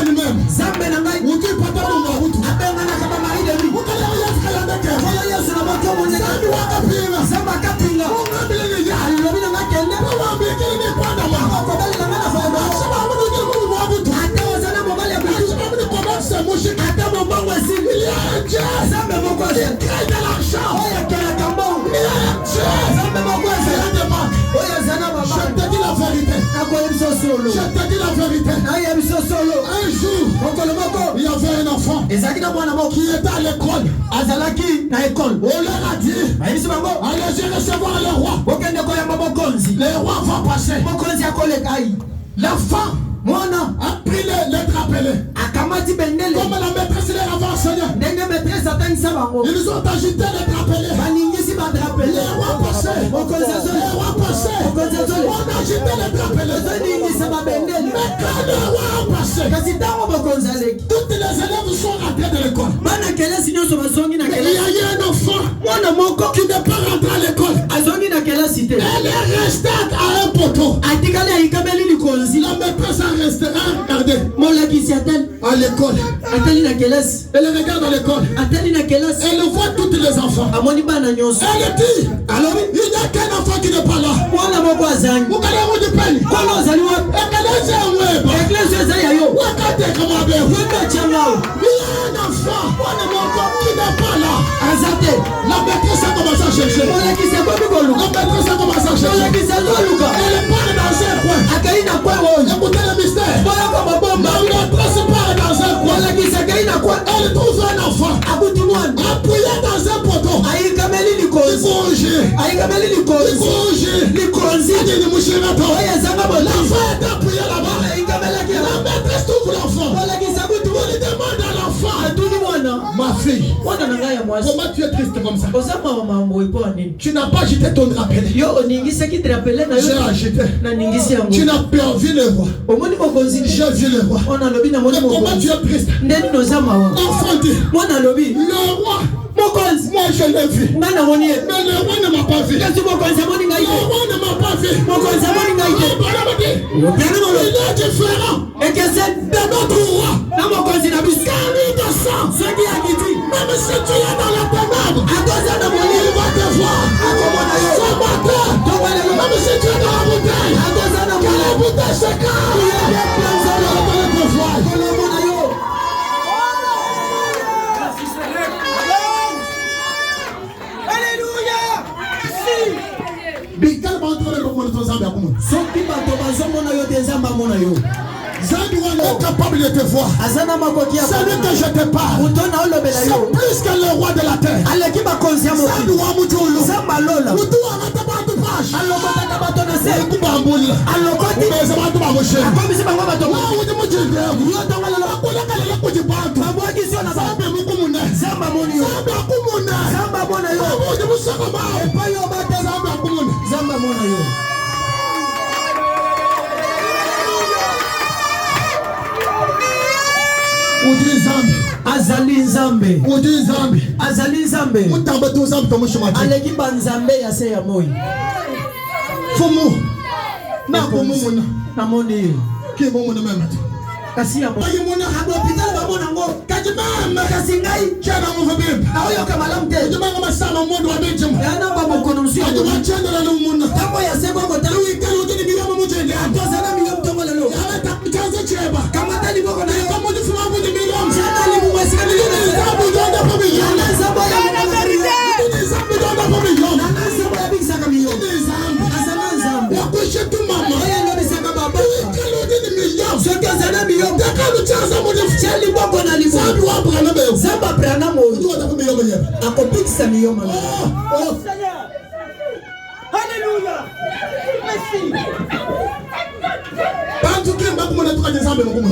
lui-même. Où tu peux pas nous voir. Je te dis la vérité. Je te dis la vérité. Un jour, il y avait un enfant qui était à l'école. On leur a dit, allez recevoir le roi. Le roi va passer. L'enfant a pris les drapelés. Comme la maîtresse leur avait enseigné. Ils ont agité les drapelés. Le roi passait. On a agité les drapelés. Mais quand le roi a passé, toutes les élèves sont rentrés de l'école. Mais il y a eu un enfant qui n'est pas rentré à l'école. Elle est restée à un poteau. La maîtresse a resté à regarder. À l'école. Elle regarde à l'école. Elle voit tous les enfants. Elle dit, alors il n'y a qu'un enfant qui n'est pas là. Vous allez vous du peine. Il y a un enfant qui n'est pas là. La maîtresse a commencé à chercher. La maîtresse a commencé à chercher. Elle part dans un coin. Écoutez le mystère. La maîtresse part dans un coin. Elle trouve un enfant appuyé dans un poteau. Il bouge. L'enfant est appuyé là-bas. La maîtresse trouve l'enfant. Elle demande à l'enfant, ma fille, comment tu es triste comme ça? Tu n'as pas agité ton drapelet. J'ai agité. Tu n'as pas vu le roi. J'ai vu le roi. Comment tu es triste? Enfant dit, le roi, moi je l'ai vu. Mais le roi ne m'a pas vu. Le roi ne m'a pas vu. Il est différent de notre roi. Quand lui descend, même si tu es dans la ténèbre, il va te voir. Ce matin, même si tu es dans la bouteille, que la bouteille se casse, il va te voir. Zambi est capable de te voir. Celui que je te parle, c'est plus que le roi de la terre. Azali Nzambe. Azali Nzambe. Aleki banzambe ya se ya moi. Fumu. Na kumumuna. Na moni. Ki mumuna mema. Kasi ya moi. Ayi muna hospital ba mona ngo. Kajima kasingai. Chana mu vabib. Ayo kama lamte. Kajima kama sama mondo wa benjim. Yana ba mokono msi. Kajima chana la muna. Tambo ya sebo ko talu ikalo kini biya mu mujende. Atoza na biya mtongo lelo. Yana takutaza cheba. Kama tali boko na kama mu fuma mu di biya. Chana li mu wasika ni zabu donda pa biya. Yana zabo ya verite. Zabu donda pa biya. Yana zabo ya big saka biya. Zambi. Asana zambi. Ya kushe tu mama. Oya no bisaka baba. Ikalo kini biya. Soka zana biya. Takalu chaza mu di. Chali boko na libo. Zabu wa brana be. Zamba brana mo. Tu wa pa biya biya. Akopikisa miyo mama. Alléluia. Merci. Bantu kimba kumona tukanye zambe mukumu.